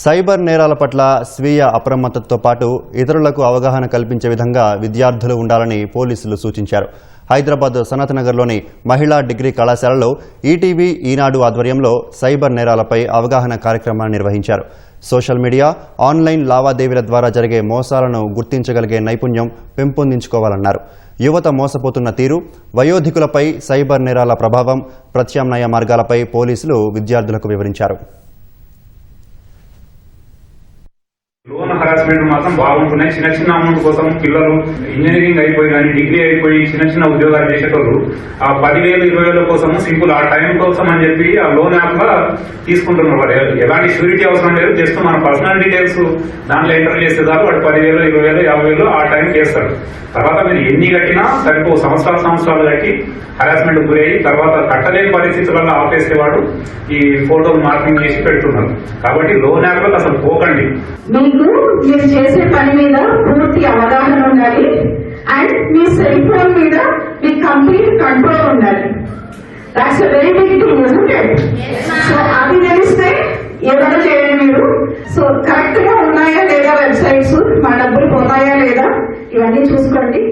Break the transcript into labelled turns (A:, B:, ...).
A: Cyber నేరాల పట్ల స్వీయ అప్రమత్తతతో పాటు ఇతరులకు అవగాహన కల్పించే విధంగా విద్యార్థులు ఉండాలని పోలీసులు సూచించారు. హైదరాబాద్ సనత్ నగర్లోని మహిళా డిగ్రీ కళాశాలలో ఈటీవీ ఈనాడు ఆధ్వర్యంలో సైబర్ నేరాలపై అవగాహన కార్యక్రమాన్ని నిర్వహించారు. సోషల్ మీడియా, ఆన్లైన్ లావాదేవీల ద్వారా జరిగే మోసాలను గుర్తించగలిగే నైపుణ్యం పెంపొందించుకోవాలన్నారు. యువత మోసపోతున్న తీరు, వయోధికులపై సైబర్ నేరాల ప్రభావం, ప్రత్యామ్నాయ మార్గాలపై పోలీసులు విద్యార్థులకు వివరించారు.
B: లోన్ హరాస్మెంట్ మాత్రం బాగుంటున్నాయి. చిన్న చిన్న అమౌంట్ కోసం పిల్లలు ఇంజనీరింగ్ అయిపోయి కానీ డిగ్రీ అయిపోయి చిన్న చిన్న ఉద్యోగాలు చేసేటోళ్ళు ఆ 10,000 20,000 కోసం సింపుల్ ఆ టైం కోసం అని చెప్పి ఆ లోన్ యాప్ లా తీసుకుంటున్నారు. వాడు ఎలాంటి షూరిటీ అవసరం లేదు, జస్ట్ మన పర్సనల్ డీటెయిల్స్ దాంట్లో ఎంటర్ చేసే దాకా వాడు 10,000 20,000 50,000 ఆ టైం చేస్తాడు. తర్వాత మీరు ఎన్ని కట్టినా సరిపో సంవత్సరాలు కట్టి హరాస్మెంట్ గురయ్యి తర్వాత కట్టలేని పరిస్థితులలో ఆపేసేవాడు ఈ ఫోటోలు మార్కింగ్ చేసి పెడుతున్నారు. కాబట్టి లోన్ యాప్ లో అసలు పోకండి.
C: మీరు చేసే పని మీద పూర్తి అవగాహన ఉండాలి అండ్ మీ సెల్ ఫోన్ మీద మీ కంప్లీట్ కంట్రోల్ ఉండాలి. That's a very big thing, isn't it? So అది తెలిస్తే ఏదైనా చేయండి మీరు. సో కరెక్ట్ గా ఉన్నాయా లేదా వెబ్సైట్స్, మా డబ్బులు పోతాయా లేదా, ఇవన్నీ చూసుకోండి.